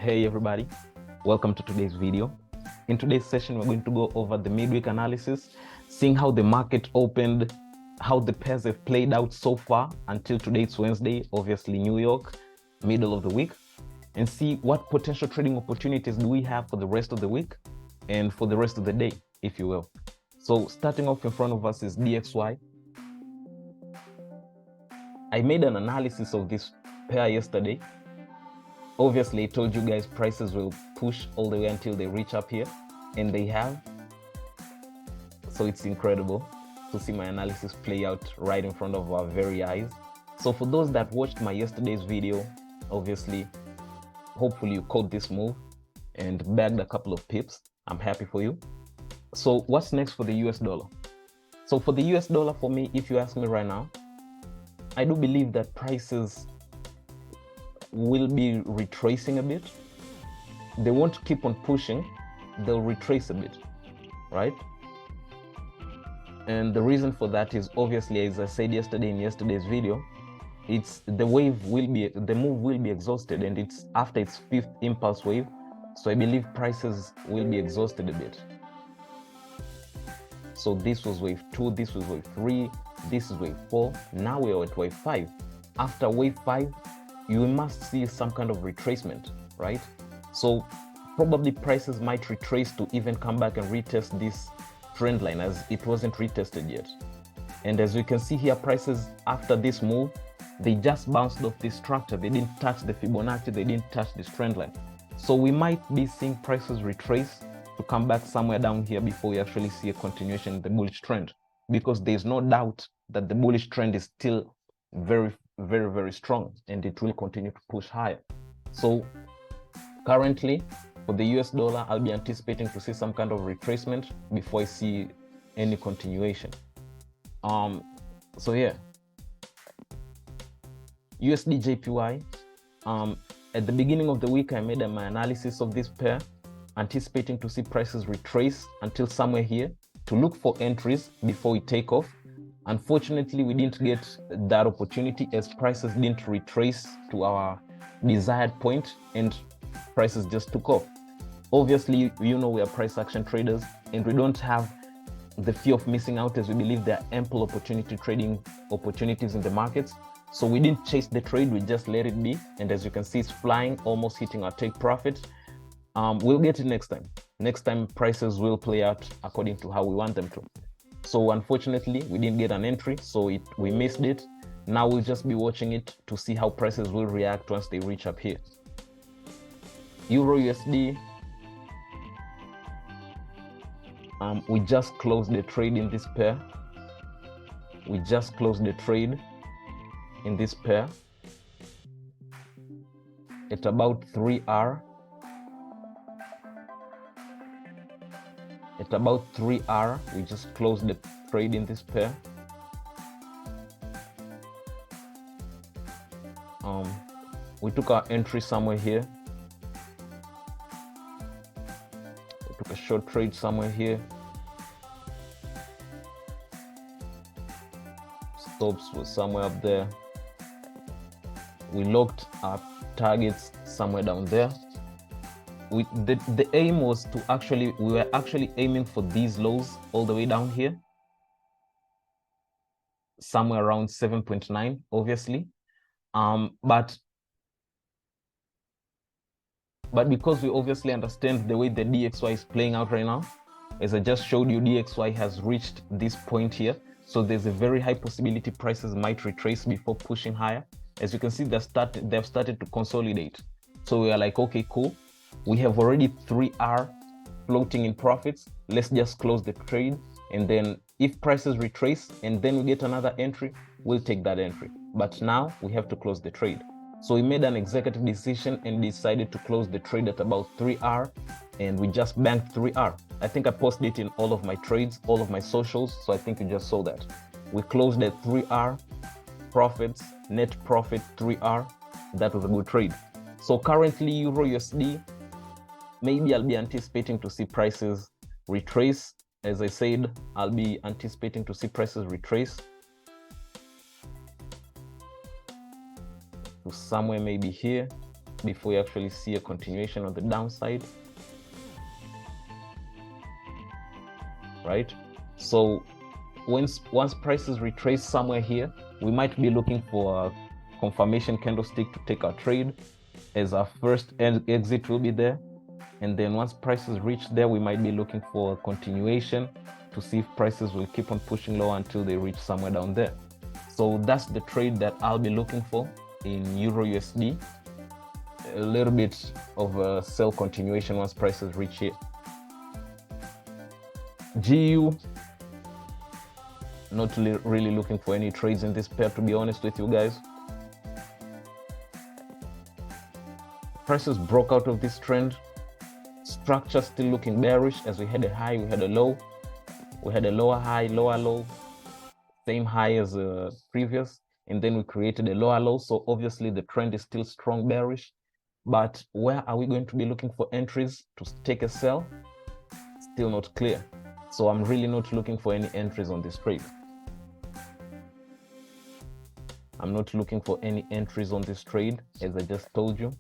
Hey everybody, welcome to today's video. In today's session, we're going to go over the midweek analysis, seeing how the market opened, how the pairs have played out so far until today. It's Wednesday, obviously New York, middle of the week, and see what potential trading opportunities do we have for the rest of the week and for the rest of the day, if you will. So starting off in front of us is DXY. I made an analysis of this pair yesterday. Obviously, I told you guys prices will push all the way until they reach up here, and they have. So it's incredible to see my analysis play out right in front of our very eyes. So for those that watched my yesterday's video, obviously, hopefully you caught this move and bagged a couple of pips. I'm happy for you. So what's next for the US dollar? So for the US dollar, for me, if you ask me right now, I do believe that prices will be retracing a bit. They won't keep on pushing, they'll retrace a bit, right? And the reason for that is obviously, as I said yesterday in yesterday's video, it's the move will be exhausted, and it's after its fifth impulse wave. So I believe prices will be exhausted a bit. So this was wave 2, this was wave 3, this is wave 4. Now we're at wave 5. After wave 5, you must see some kind of retracement, right? So probably prices might retrace to even come back and retest this trend line, as it wasn't retested yet. And as we can see here, prices after this move, they just bounced off this structure. They didn't touch the Fibonacci, they didn't touch this trend line. So we might be seeing prices retrace to come back somewhere down here before we actually see a continuation in the bullish trend, because there's no doubt that the bullish trend is still very strong, and it will continue to push higher. So currently for the US dollar, I'll be anticipating to see some kind of retracement before I see any continuation. So yeah, USD JPY, at the beginning of the week, I made my analysis of this pair, anticipating to see prices retrace until somewhere here to look for entries before we take off. Unfortunately, we didn't get that opportunity, as prices didn't retrace to our desired point and prices just took off. Obviously, you know, we are price action traders and we don't have the fear of missing out, as we believe there are ample trading opportunities in the markets. So we didn't chase the trade, we just let it be. And as you can see, it's flying, almost hitting our take profit. We'll get it next time. Next time, prices will play out according to how we want them to. So unfortunately, we didn't get an entry, so we missed it. Now we'll just be watching it to see how prices will react once they reach up here. Euro USD, we just closed the trade in this pair. We just closed the trade in this pair at about 3R. At about 3R, we just closed the trade in this pair. We took our entry somewhere here. We took a short trade somewhere here. Stops was somewhere up there. We locked our targets somewhere down there. The aim was to we were actually aiming for these lows all the way down here, somewhere around 7.9, obviously. But because we obviously understand the way the DXY is playing out right now, as I just showed you, DXY has reached this point here. So there's a very high possibility prices might retrace before pushing higher. As you can see, they've started to consolidate. So we are like, okay, cool. We have already 3R floating in profits. Let's just close the trade. And then if prices retrace and then we get another entry, we'll take that entry. But now we have to close the trade. So we made an executive decision and decided to close the trade at about 3R. And we just banked 3R. I think I posted it in all of my trades, all of my socials. So I think you just saw that. We closed at 3R, profits, net profit 3R. That was a good trade. So currently Euro USD, maybe I'll be anticipating to see prices retrace. As I said, I'll be anticipating to see prices retrace to somewhere maybe here. before you actually see a continuation on the downside, right? So once prices retrace somewhere here, we might be looking for a confirmation candlestick to take our trade, as our first exit will be there. And then once prices reach there, we might be looking for a continuation to see if prices will keep on pushing lower until they reach somewhere down there. So that's the trade that I'll be looking for in Euro USD. A little bit of a sell continuation once prices reach here. GU, not really looking for any trades in this pair, to be honest with you guys. Prices broke out of this trend. Structure still looking bearish, as we had a high, we had a low, we had a lower high, lower low, same high as previous, and then we created a lower low. So obviously the trend is still strong bearish, but where are we going to be looking for entries to take a sell? Still not clear. So I'm really not looking for any entries on this trade. I'm not looking for any entries on this trade, as I just told you.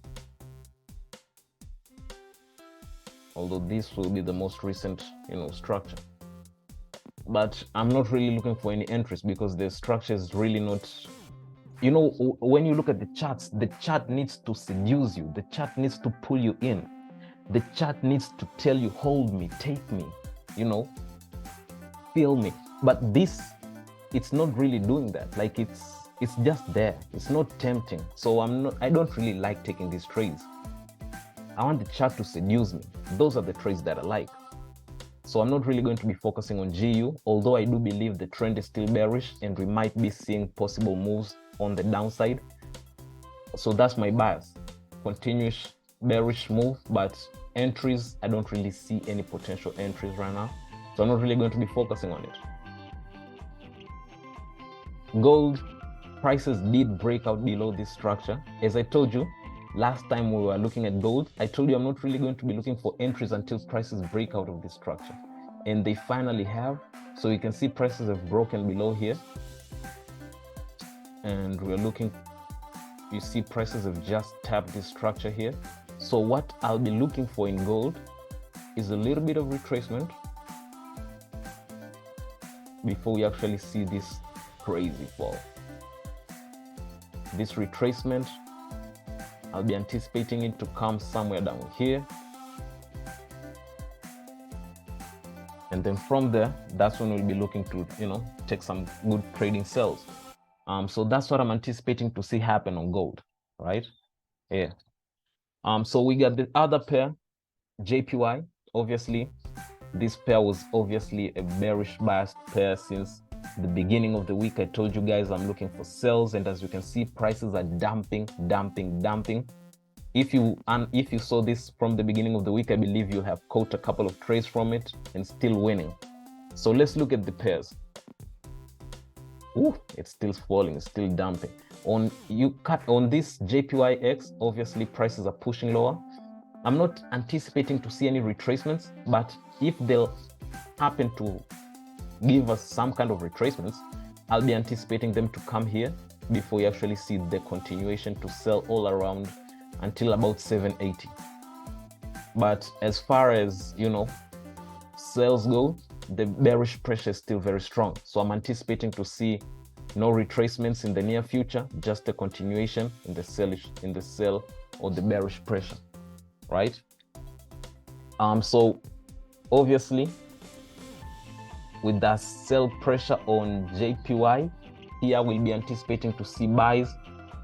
Although this will be the most recent, structure. But I'm not really looking for any entries because the structure is really not, when you look at the charts, the chart needs to seduce you. The chart needs to pull you in. The chart needs to tell you, hold me, take me, feel me. But this, it's not really doing that. Like it's just there. It's not tempting. So I don't really like taking these trades. I want the chart to seduce me. Those are the trades that I like. So I'm not really going to be focusing on GU, although I do believe the trend is still bearish and we might be seeing possible moves on the downside. So that's my bias. Continuous bearish move, but entries, I don't really see any potential entries right now. So I'm not really going to be focusing on it. Gold prices did break out below this structure. As I told you, last time we were looking at gold, I told you I'm not really going to be looking for entries until prices break out of this structure. And they finally have. So you can see prices have broken below here. And we're looking, you see prices have just tapped this structure here. So what I'll be looking for in gold is a little bit of retracement before we actually see this crazy fall. This retracement, I'll be anticipating it to come somewhere down here. And then from there, that's when we'll be looking to, take some good trading sells. So that's what I'm anticipating to see happen on gold, right? Yeah. So we got the other pair, JPY. Obviously, this pair was obviously a bearish biased pair since the beginning of the week. I told you guys I'm looking for sells, and as you can see, prices are dumping. If you saw this from the beginning of the week, I believe you have caught a couple of trades from it and still winning. So let's look at the pairs. Ooh, it's still falling, it's still dumping. On this JPYX, obviously prices are pushing lower. I'm not anticipating to see any retracements, but if they'll happen to give us some kind of retracements, I'll be anticipating them to come here before you actually see the continuation to sell all around until about 780. But as far as sales go, the bearish pressure is still very strong. So I'm anticipating to see no retracements in the near future, just a continuation in the sell or the bearish pressure, right? So obviously, with that sell pressure on JPY, here we'll be anticipating to see buys.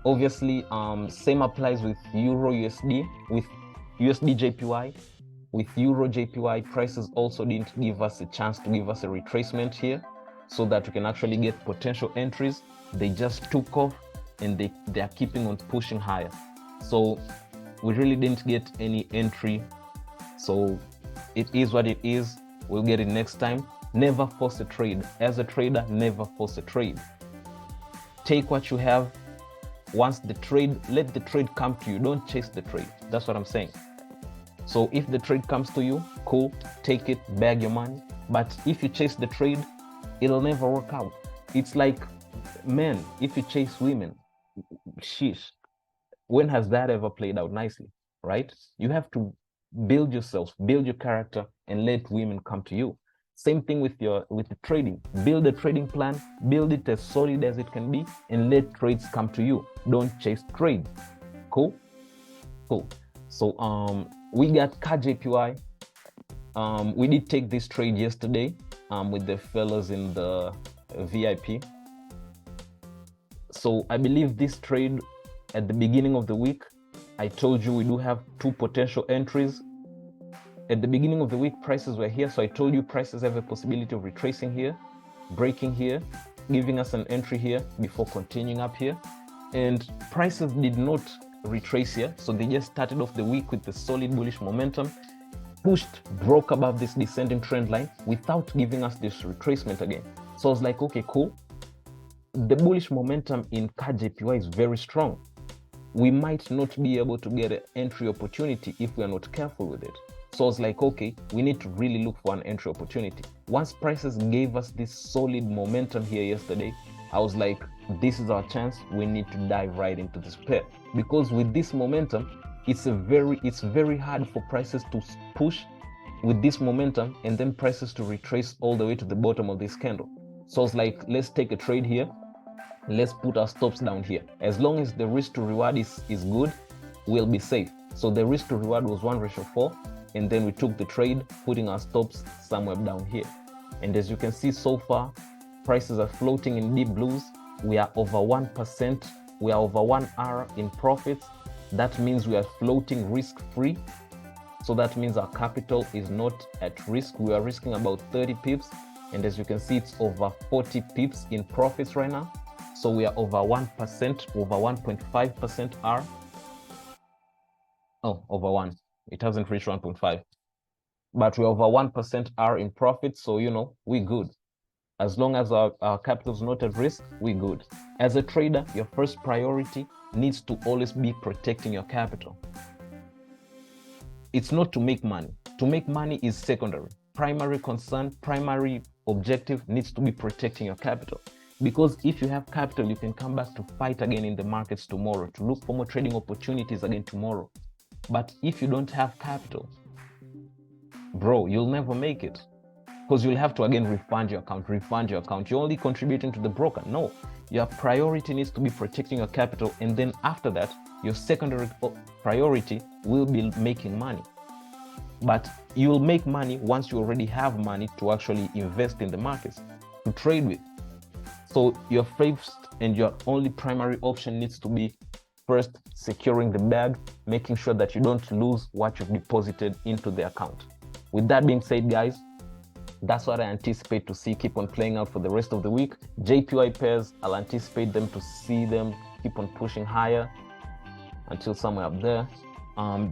Obviously, same applies with Euro USD, with USD JPY. With Euro JPY, prices also didn't give us a chance to give us a retracement here so that we can actually get potential entries. They just took off and they are keeping on pushing higher. So we really didn't get any entry. So it is what it is. We'll get it next time. Never force a trade. As a trader, never force a trade. Take what you have. Once the trade, let the trade come to you. Don't chase the trade. That's what I'm saying. So if the trade comes to you, cool, take it, bag your money. But if you chase the trade, it'll never work out. It's like men, if you chase women, sheesh, When has that ever played out nicely, right? You have to build yourself, build your character, and let women come to you. Same thing with the trading. Build a trading plan, build it as solid as it can be, and let trades come to you. Don't chase trades. Cool? Cool. So we got Cadjpy. We did take this trade yesterday with the fellas in the VIP. So I believe this trade at the beginning of the week, I told you we do have two potential entries. At the beginning of the week, prices were here. So I told you prices have a possibility of retracing here, breaking here, giving us an entry here before continuing up here. And prices did not retrace here. So they just started off the week with the solid bullish momentum, pushed, broke above this descending trend line without giving us this retracement again. So I was like, okay, cool. The bullish momentum in Cadjpy is very strong. We might not be able to get an entry opportunity if we are not careful with it. So I was like, okay, we need to really look for an entry opportunity. Once prices gave us this solid momentum here yesterday, I was like, this is our chance. We need to dive right into this pair, because with this momentum, it's very hard for prices to push with this momentum and then prices to retrace all the way to the bottom of this candle. So I was like, let's take a trade here. Let's put our stops down here. As long as the risk to reward is good, we'll be safe. So the risk to reward was 1:4, and then we took the trade, putting our stops somewhere down here. And as you can see so far, prices are floating in deep blues. We are over 1%. We are over 1 hour in profits. That means we are floating risk-free. So that means our capital is not at risk. We are risking about 30 pips. And as you can see, it's over 40 pips in profits right now. So we are over 1%, over 1.5% R. Oh, over 1. It hasn't reached 1.5. But we're over 1% R in profit. So, you know, we're good. As long as our capital is not at risk, we're good. As a trader, your first priority needs to always be protecting your capital. It's not to make money. To make money is secondary. Primary concern, primary objective needs to be protecting your capital. Because if you have capital, you can come back to fight again in the markets tomorrow, to look for more trading opportunities again tomorrow. But if you don't have capital, bro, you'll never make it. Because you'll have to again refund your account. You're only contributing to the broker. No, your priority needs to be protecting your capital. And then after that, your secondary priority will be making money. But you'll make money once you already have money to actually invest in the markets, to trade with. So your first and your only primary option needs to be first securing the bag, making sure that you don't lose what you've deposited into the account. With that being said, guys, that's what I anticipate to see keep on playing out for the rest of the week. JPY pairs, I'll anticipate them to see them keep on pushing higher until somewhere up there.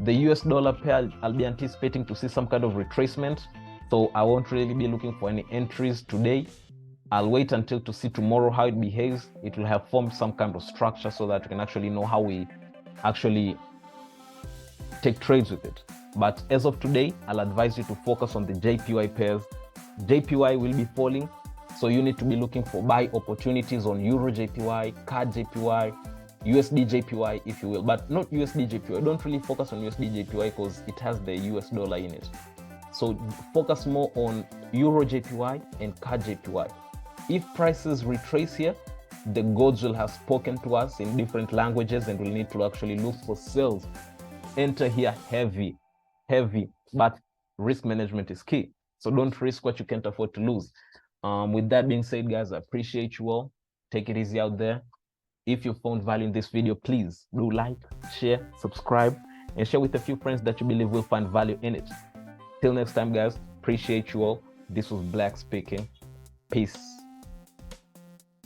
The US dollar pair, I'll be anticipating to see some kind of retracement. So I won't really be looking for any entries today. I'll wait until to see tomorrow how it behaves. It will have formed some kind of structure so that we can actually know how we actually take trades with it. But as of today, I'll advise you to focus on the JPY pairs. JPY will be falling, so you need to be looking for buy opportunities on Eurojpy, Cadjpy, USD Jpy, if you will, but not USD Jpy. Don't really focus on USD Jpy because it has the US dollar in it. So focus more on Eurojpy and Cadjpy. If prices retrace here, the gods will have spoken to us in different languages and we'll need to actually look for sales. Enter here heavy, but risk management is key. So don't risk what you can't afford to lose. With that being said, guys, I appreciate you all. Take it easy out there. If you found value in this video, please do like, share, subscribe, and share with a few friends that you believe will find value in it. Till next time, guys, appreciate you all. This was Black speaking. Peace.